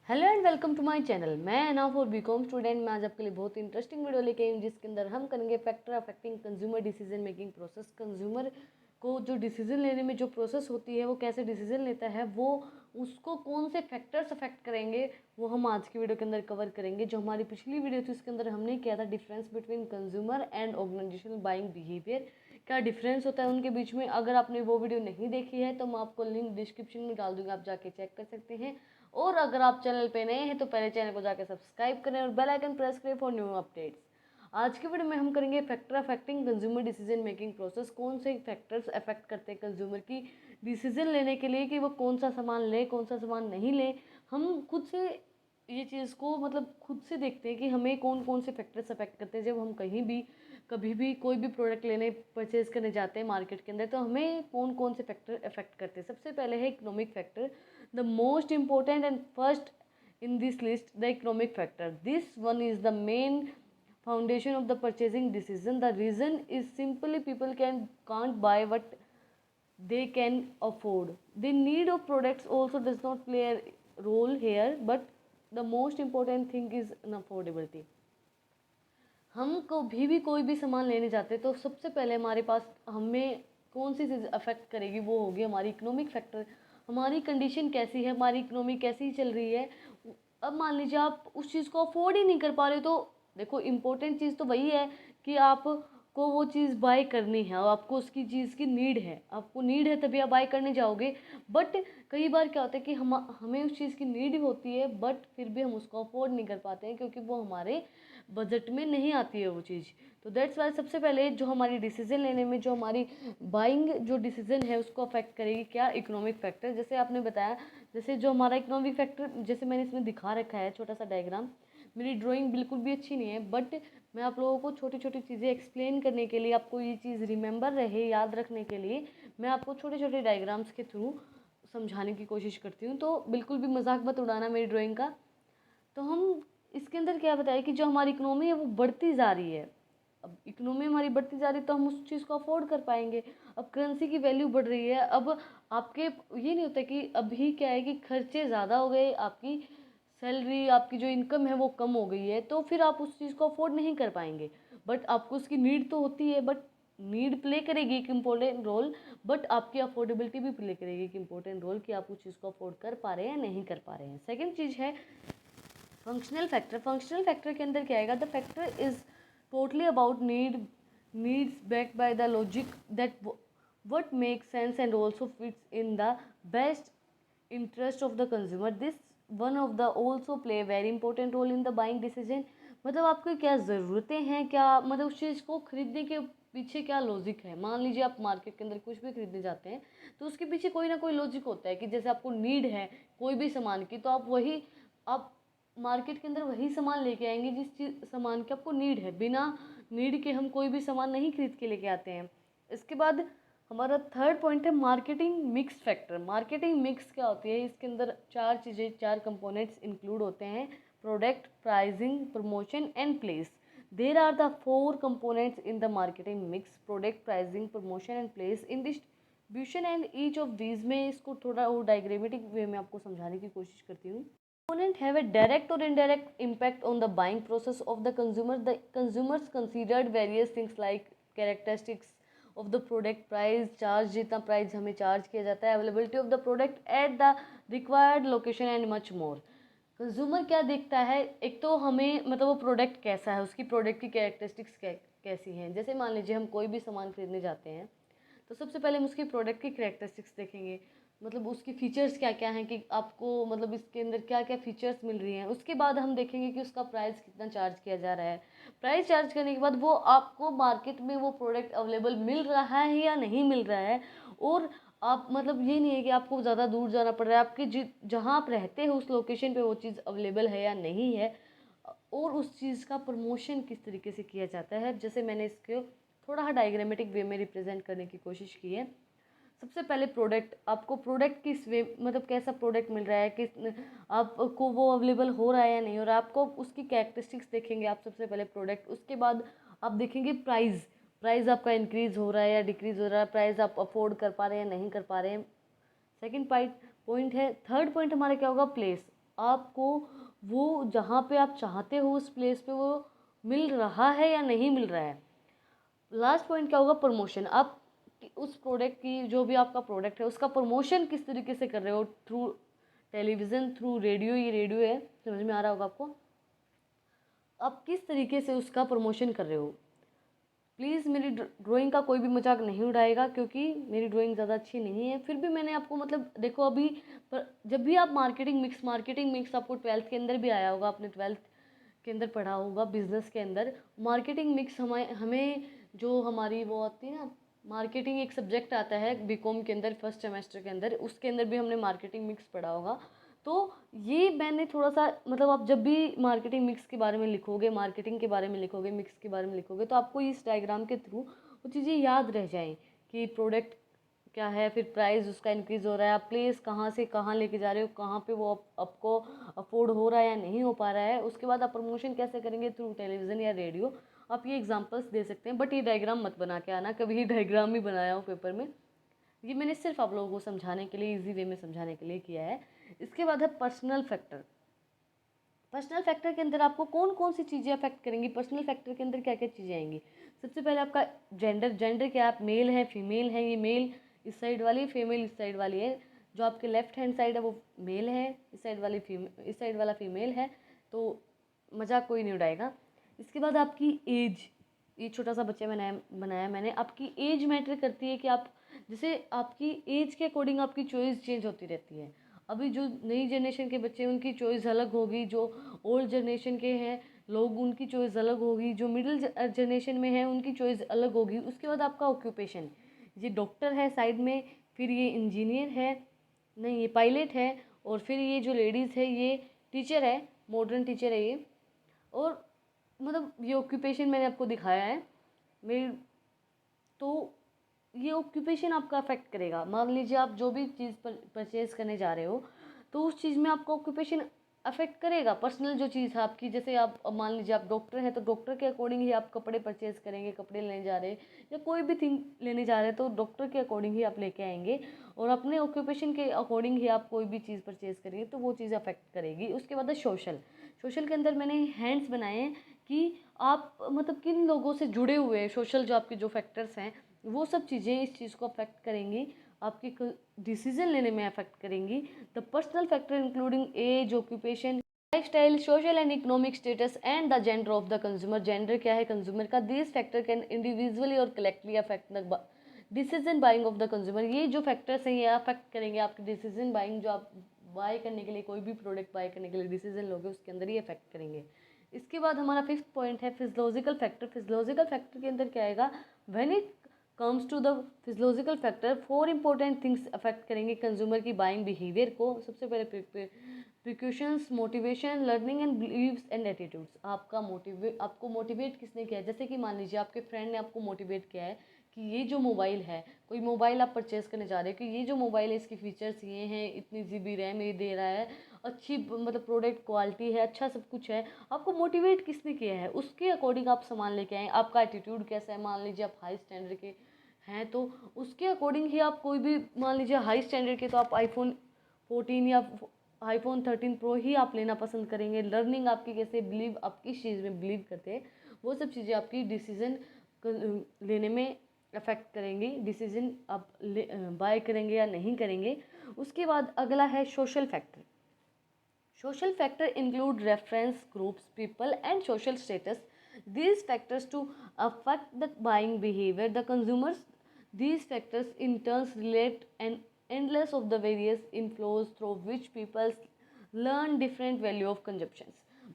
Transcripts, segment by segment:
Hello and welcome to my channel. मैं अनाफ for BCom student. मैं आज आपके लिए बहुत इंटरेस्टिंग वीडियो लेके आई हूँ जिसके अंदर हम करेंगे factor affecting consumer decision making process. Consumer को जो डिसीजन लेने में जो प्रोसेस होती है वो कैसे डिसीजन लेता है, वो उसको कौन से फैक्टर्स अफेक्ट करेंगे, वो हम आज की वीडियो के अंदर कवर करेंगे। जो हमारी पिछली वीडियो थी उसके अंदर हमने किया था difference between consumer and organisational buying behaviour, क्या डिफरेंस होता है उनके बीच में। अगर आपने वो वीडियो नहीं देखी है तो मैं आपको लिंक डिस्क्रिप्शन में डाल दूँगी, आप जाके चेक कर सकते हैं। और अगर आप चैनल पे नए हैं तो पहले चैनल को जाकर सब्सक्राइब करें और बेल आइकन प्रेस करें फॉर न्यू अपडेट्स। आज की वीडियो में हम करेंगे factor affecting consumer decision making process. कौन से फैक्टर्स अफेक्ट करते हैं कंज्यूमर की डिसीजन लेने के लिए कि वो कौन सा सामान ले कौन सा सामान नहीं ले। हम खुद से ये चीज़ को खुद से देखते हैं कि हमें कौन कौन से फैक्टर्स अफेक्ट करते हैं। जब हम कहीं भी कभी भी कोई भी प्रोडक्ट लेने परचेज करने जाते हैं मार्केट के अंदर, तो हमें कौन कौन से फैक्टर अफेक्ट करते हैं। सबसे पहले है economic factor, the most important and first in this list, the economic factor. This one is the main foundation of the purchasing decision. The reason is simply people can't buy what they can afford. The need of products also does not play a role here, but the most important thing is an affordability. हम कभी भी कोई भी सामान लेने जाते हैं तो सबसे पहले हमारे पास हमें कौन सी चीज़ अफेक्ट करेगी, वो होगी हमारी इकोनॉमिक फैक्टर। हमारी कंडीशन कैसी है, हमारी इकोनॉमी कैसी चल रही है। अब मान लीजिए आप उस चीज़ को अफोर्ड ही नहीं कर पा रहे, तो देखो इम्पोर्टेंट चीज़ तो वही है कि आपको वो चीज़ बाय करनी है और आपको उसकी चीज़ की नीड है, आपको नीड है तभी आप बाय करने जाओगे। बट कई बार क्या होता है कि हमें उस चीज़ की नीड होती है बट फिर भी हम उसको अफोर्ड नहीं कर पाते हैं क्योंकि वो हमारे बजट में नहीं आती है वो चीज़। तो दैट्स वाई सबसे पहले जो हमारी डिसीजन लेने में, जो हमारी बाइंग जो डिसीजन है उसको अफेक्ट करेगी क्या, इकोनॉमिक फैक्टर। जैसे आपने बताया, जैसे जो हमारा इकोनॉमिक फैक्टर, जैसे मैंने इसमें दिखा रखा है छोटा सा डायग्राम। मेरी ड्राइंग बिल्कुल भी अच्छी नहीं है बट मैं आप लोगों को छोटी छोटी चीज़ें एक्सप्लेन करने के लिए, आपको ये चीज़ रिमेंबर रहे, याद रखने के लिए मैं आपको छोटे छोटे डायग्राम्स के थ्रू समझाने की कोशिश करती हूँ। तो बिल्कुल भी मजाक मत उड़ाना मेरी ड्राइंग का। तो हम इसके अंदर क्या बताया कि जो हमारी इकोनॉमी है वो बढ़ती जा रही है। अब इकोनॉमी हमारी बढ़ती जा रही है तो हम उस चीज़ को अफोर्ड कर पाएंगे। अब करेंसी की वैल्यू बढ़ रही है। अब आपके ये नहीं होता कि अभी क्या है कि खर्चे ज़्यादा हो गए, आपकी सैलरी, आपकी जो इनकम है वो कम हो गई है, तो फिर आप उस चीज़ को अफोर्ड नहीं कर पाएंगे। बट आपको उसकी नीड तो होती है, बट नीड प्ले करेगी एक इम्पोर्टेंट रोल, बट आपकी अफोर्डेबिलिटी भी प्ले करेगी एक इम्पोर्टेंट रोल कि आप उस चीज़ को अफोर्ड कर पा रहे हैं या नहीं कर पा रहे हैं। सेकेंड चीज़ है फंक्शनल फैक्टर। फंक्शनल फैक्टर के अंदर क्या आएगा, the factor is totally about needs backed by the logic that what makes sense and also fits in the best interest of the consumer. This one of the also play a very important role in the buying decision. मतलब आपको क्या ज़रूरतें हैं, क्या उस चीज़ को खरीदने के पीछे क्या लॉजिक है। मान लीजिए आप मार्केट के अंदर कुछ भी खरीदने जाते हैं तो उसके पीछे कोई ना कोई लॉजिक होता है कि जैसे आपको नीड है कोई भी सामान की, तो आप मार्केट के अंदर वही सामान लेके आएंगे जिस चीज़ सामान की आपको नीड है। बिना नीड के हम कोई भी सामान नहीं खरीद के लेके आते हैं। इसके बाद हमारा थर्ड पॉइंट है marketing mix factor. Marketing mix क्या होती है, इसके अंदर चार चीज़ें, चार कंपोनेंट्स इंक्लूड होते हैं: product, pricing, promotion and place. There are the four components in the marketing mix: product, pricing, promotion and place in distribution and each of these में इसको थोड़ा और डायग्रामेटिक वे में आपको समझाने की कोशिश करती हूँ। Component have a direct or indirect impact on the buying process of the consumer. The consumers considered various things like characteristics of the product, price, charge, जितना प्राइस हमें चार्ज किया जाता है, availability of the product at the required location and much more. Consumer क्या देखता है, एक तो हमें वो प्रोडक्ट कैसा है, उसकी प्रोडक्ट की कैरेक्टरिस्टिक्स कैसी हैं। जैसे मान लीजिए हम कोई भी सामान खरीदने जाते हैं तो सबसे पहले हम उसकी प्रोडक्ट की कैरेक्टरिस्टिक्स देखेंगे, उसकी फ़ीचर्स क्या क्या हैं कि आपको इसके अंदर क्या क्या फ़ीचर्स मिल रही हैं। उसके बाद हम देखेंगे कि उसका प्राइस कितना चार्ज किया जा रहा है। प्राइस चार्ज करने के बाद वो आपको मार्केट में वो प्रोडक्ट अवेलेबल मिल रहा है या नहीं मिल रहा है। और आप ये नहीं है कि आपको ज़्यादा दूर जाना पड़ रहा है, आपकी जहाँ आप रहते हो उस लोकेशन पे वो चीज़ अवेलेबल है या नहीं है। और उस चीज़ का प्रमोशन किस तरीके से किया जाता है, जैसे मैंने इसको थोड़ा डायग्रामेटिक वे में रिप्रेजेंट करने की कोशिश की है। सबसे पहले प्रोडक्ट, आपको प्रोडक्ट किस वे कैसा प्रोडक्ट मिल रहा है, किस आपको वो अवेलेबल हो रहा है या नहीं हो रहा है, आपको उसकी कैरेक्टरिस्टिक्स देखेंगे आप सबसे पहले प्रोडक्ट। उसके बाद आप देखेंगे प्राइस, प्राइस आपका इंक्रीज़ हो रहा है या डिक्रीज़ हो रहा है, प्राइस आप अफोर्ड कर पा रहे हैं या नहीं कर पा रहे हैं। सेकेंड पॉइंट है, थर्ड पॉइंट हमारा क्या होगा, प्लेस। आपको वो जहाँ पे आप चाहते हो उस प्लेस पे वो मिल रहा है या नहीं मिल रहा है। लास्ट पॉइंट क्या होगा, प्रमोशन। आप उस प्रोडक्ट की, जो भी आपका प्रोडक्ट है उसका प्रमोशन किस तरीके से कर रहे हो, थ्रू टेलीविज़न, थ्रू रेडियो, ये रेडियो है, समझ में आ रहा होगा आपको, आप किस तरीके से उसका प्रमोशन कर रहे हो। प्लीज़ मेरी ड्राइंग का कोई भी मजाक नहीं उड़ाएगा, क्योंकि मेरी ड्राइंग ज़्यादा अच्छी नहीं है, फिर भी मैंने आपको मतलब देखो अभी पर जब भी आप मार्केटिंग मिक्स आपको 12th के अंदर भी आया होगा, आपने 12th के अंदर पढ़ा होगा बिजनेस के अंदर। मार्केटिंग मिक्स हमें हमें जो हमारी वो आती है ना, मार्केटिंग एक सब्जेक्ट आता है बीकॉम के अंदर फर्स्ट सेमेस्टर के अंदर, उसके अंदर भी हमने मार्केटिंग मिक्स पढ़ा होगा। तो ये मैंने थोड़ा सा मतलब, आप जब भी मार्केटिंग मिक्स के बारे में लिखोगे, मार्केटिंग के बारे में लिखोगे, मिक्स के बारे में लिखोगे, तो आपको इस डायग्राम के थ्रू वो चीज़ें याद रह जाएं कि प्रोडक्ट क्या है, फिर प्राइस उसका इंक्रीज़ हो रहा है, आप प्लेस कहाँ से कहाँ लेके जा रहे हो, कहाँ पे वो आपको अफोर्ड हो रहा है या नहीं हो पा रहा है, उसके बाद आप प्रमोशन कैसे करेंगे, थ्रू टेलीविज़न या रेडियो। आप ये एग्जांपल्स दे सकते हैं, बट ये डायग्राम मत बना के आना कभी, ये डायग्राम ही बनाया हो पेपर में। ये मैंने सिर्फ आप लोगों को समझाने के लिए, इजी वे में समझाने के लिए किया है। इसके बाद है पर्सनल फैक्टर। पर्सनल फैक्टर के अंदर आपको कौन कौन सी चीज़ें अफेक्ट करेंगी, पर्सनल फैक्टर के अंदर क्या क्या चीज़ें आएंगी। सबसे पहले आपका जेंडर क्या, आप मेल है फीमेल है, ये मेल इस साइड वाली, फीमेल इस साइड वाली है। जो आपके लेफ्ट हैंड साइड है वो मेल है, इस साइड वाली इस साइड वाला फीमेल है, तो मजाक कोई नहीं उड़ाएगा। इसके बाद आपकी एज, ये छोटा सा बच्चा बनाया मैंने, आपकी एज मैटर करती है कि आप, जैसे आपकी एज के अकॉर्डिंग आपकी चॉइस चेंज होती रहती है। अभी जो नई जनरेशन के बच्चे हैं उनकी चॉइस अलग होगी, जो ओल्ड जनरेशन के हैं लोग उनकी चॉइस अलग होगी, जो मिडिल जनरेशन में है उनकी चॉइस अलग होगी। उसके बाद आपका ऑक्यूपेशन, ये डॉक्टर है साइड में, फिर ये इंजीनियर है, नहीं ये पायलट है, और फिर ये जो लेडीज़ है ये टीचर है, मॉडर्न टीचर है ये। और मतलब ये ऑक्यूपेशन मैंने आपको दिखाया है मेरी। तो ये ऑक्यूपेशन आपका अफेक्ट करेगा। मान लीजिए आप जो भी चीज़ परचेज करने जा रहे हो, तो उस चीज़ में आपका ऑक्यूपेशन अफेक्ट करेगा। पर्सनल जो चीज़ है आपकी, जैसे आप अब मान लीजिए आप डॉक्टर हैं, तो डॉक्टर के अकॉर्डिंग ही आप कपड़े परचेज करेंगे, कपड़े लेने जा रहे हैं या कोई भी थिंग लेने जा रहे हैं, तो डॉक्टर के अकॉर्डिंग ही आप लेके आएंगे, और अपने ऑक्यूपेशन के अकॉर्डिंग ही आप कोई भी चीज़ परचेज करेंगे, तो वो चीज़ अफेक्ट करेगी। उसके बाद है सोशल। सोशल के अंदर मैंने हैंड्स बनाए हैं कि आप मतलब किन लोगों से जुड़े हुए हैं, सोशल जो आपके जो फैक्टर्स हैं वो सब चीज़ें इस चीज़ को अफेक्ट करेंगी, आपके डिसीजन लेने में अफेक्ट करेंगी। The personal factor including age, occupation, lifestyle, social and economic status and the gender of the consumer. Gender क्या है कंज्यूमर का, दिस फैक्टर कैन इंडिविजुअली और collectively affect the decision buying of the consumer. ये जो factors हैं ये affect करेंगे आपकी डिसीजन बाइंग, जो आप बाय करने के लिए, कोई भी प्रोडक्ट बाय करने के लिए डिसीजन लोगे उसके अंदर ही अफेक्ट करेंगे। इसके बाद हमारा फिफ्थ पॉइंट है फिजियोलॉजिकल फैक्टर। फिजियोलॉजिकल फैक्टर के अंदर क्या आएगा, when it comes to the physiological factor, 4 important things affect करेंगे कंज्यूमर की बाइंग बिहेवियर को। सबसे पहले precautions, motivation, learning and believes and attitudes. आपको मोटिवेट किसने किया है, जैसे कि मान लीजिए आपके फ्रेंड ने आपको मोटिवेट किया है कि ये जो मोबाइल है, कोई मोबाइल आप परचेज़ करने जा रहे हो, कि ये जो मोबाइल है इसके फीचर्स ये हैं, इतनी GB रैम ये दे रहा है, अच्छी मतलब प्रोडक्ट क्वालिटी है, अच्छा सब कुछ है। आपको मोटिवेट किसने किया है, उसके अकॉर्डिंग आप सामान लेके आए। आपका एटीट्यूड कैसा है, मान लीजिए आप हाई स्टैंडर्ड के हैं तो उसके अकॉर्डिंग ही आप कोई भी, मान लीजिए हाई स्टैंडर्ड के तो आप iPhone 14 या iPhone 13 Pro ही आप लेना पसंद करेंगे। लर्निंग आपकी कैसे, बिलीव आप किस चीज़ में बिलीव करते हैं, वो सब चीज़ें आपकी डिसीजन लेने में अफेक्ट करेंगी, डिसीजन आप बाय करेंगे या नहीं करेंगे। उसके बाद अगला है social factor. Social factor include reference groups, people, and social status. These factors to affect the buying behavior. The consumers, these factors in turn relate and endless of the various inflows through which people learn different value of consumptions.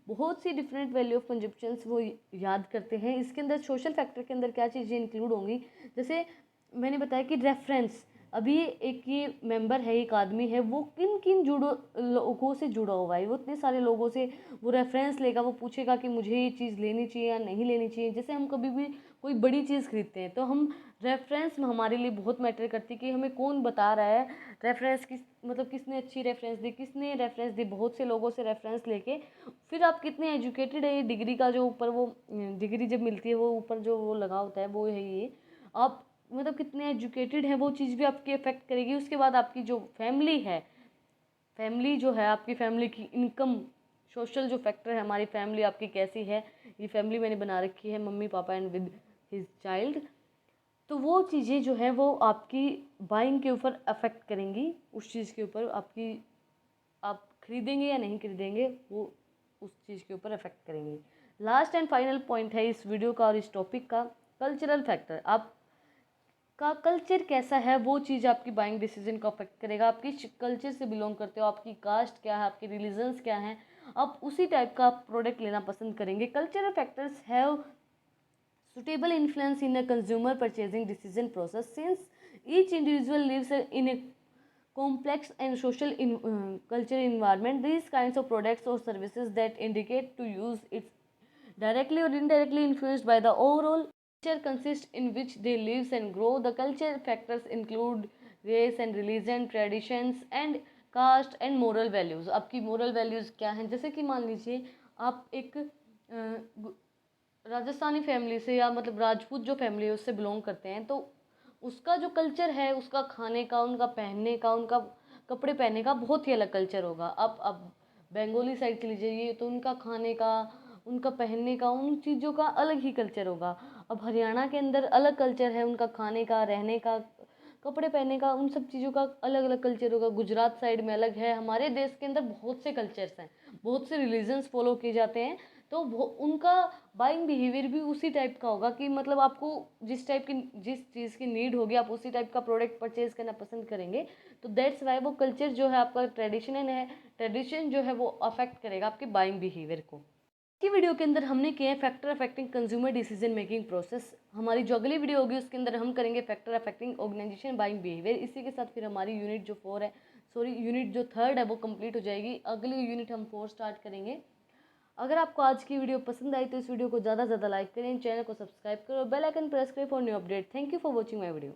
बहुत सी different value of consumptions वो याद करते हैं। इसके अंदर social factor के अंदर क्या चीज़ें इंक्लूड होंगी, जैसे मैंने बताया कि रेफरेंस, अभी एक ये मेंबर है, एक आदमी है, वो किन किन जुड़ो लोगों से जुड़ा हुआ है, वो इतने सारे लोगों से वो रेफरेंस लेगा, वो पूछेगा कि मुझे ये चीज़ लेनी चाहिए या नहीं लेनी चाहिए। जैसे हम कभी भी कोई बड़ी चीज़ खरीदते हैं तो हम रेफरेंस में हमारे लिए बहुत मैटर करती है कि हमें कौन बता रहा है, रेफरेंस किस मतलब किसने अच्छी रेफरेंस दी, किसने रेफरेंस दी, बहुत से लोगों से रेफरेंस लेके फिर आप कितने एजुकेटेड है। ये डिग्री का जो ऊपर वो डिग्री जब मिलती है वो ऊपर जो वो लगा होता है वो है ये, आप मतलब कितने एजुकेटेड हैं वो चीज़ भी आपकी अफेक्ट करेगी। उसके बाद आपकी जो फैमिली है, फैमिली जो है, आपकी फैमिली की इनकम, सोशल जो फैक्टर है, हमारी फैमिली आपकी कैसी है, ये फैमिली मैंने बना रखी है, mummy papa and with his child, तो वो चीज़ें जो है वो आपकी बाइंग के ऊपर अफेक्ट करेंगी। उस चीज़ के ऊपर आपकी, आप खरीदेंगे या नहीं खरीदेंगे, वो उस चीज़ के ऊपर अफेक्ट करेंगे। लास्ट एंड फाइनल पॉइंट है इस वीडियो का और इस टॉपिक का, कल्चरल फैक्टर। आप का कल्चर कैसा है वो चीज़ आपकी बाइंग डिसीजन को अफेक्ट करेगा। आप किस कल्चर से बिलोंग करते हो, आपकी कास्ट क्या है, आपके रिलीजन्स क्या हैं, आप उसी टाइप का प्रोडक्ट लेना पसंद करेंगे। Cultural factors have suitable influence in a consumer purchasing decision process since each individual lives in a complex and social cultural environment. These kinds of products or services that indicate to use it's directly or indirectly influenced by the overall culture consist in which they live and grow. The culture factors include race and religion, traditions and caste and moral values. आपकी moral values क्या हैं? जैसे कि मान लीजिए आप एक Rajasthani family से, या मतलब राजपूत जो फैमिली है उससे बिलोंग करते हैं, तो उसका जो कल्चर है, उसका खाने का, उनका पहनने का, उनका कपड़े पहनने का बहुत ही अलग कल्चर होगा। अब बंगाली साइड चली जाइए तो उनका खाने का, उनका पहनने का, उन चीज़ों का अलग ही कल्चर होगा। अब हरियाणा के अंदर अलग कल्चर है, उनका खाने का, रहने का, कपड़े पहनने का, उन सब चीज़ों का अलग अलग कल्चर होगा। गुजरात साइड में अलग है। हमारे देश के अंदर बहुत से कल्चर्स हैं, बहुत से रिलीजन्स फॉलो किए जाते हैं, तो वो उनका बाइंग बिहेवियर भी उसी टाइप का होगा कि मतलब आपको जिस टाइप की, जिस चीज़ की नीड होगी आप उसी टाइप का प्रोडक्ट परचेज करना पसंद करेंगे। तो दैट्स वाई वो कल्चर जो है आपका, ट्रेडिशन जो है वो अफेक्ट करेगा आपके बाइंग बिहेवियर को। की वीडियो के अंदर हमने किए हैं factor affecting consumer decision making process. हमारी जो अगली वीडियो होगी उसके अंदर हम करेंगे factor affecting organisation buying behaviour. इसी के साथ फिर हमारी यूनिट जो 4 है, सॉरी यूनिट जो 3 है वो कंप्लीट हो जाएगी। अगली यूनिट हम 4 स्टार्ट करेंगे। अगर आपको आज की वीडियो पसंद आई तो इस वीडियो को ज़्यादा से ज़्यादा लाइक करें, चैनल को सब्सक्राइब करें और बेल आइकन प्रेस करें for new update. Thank you for watching my video.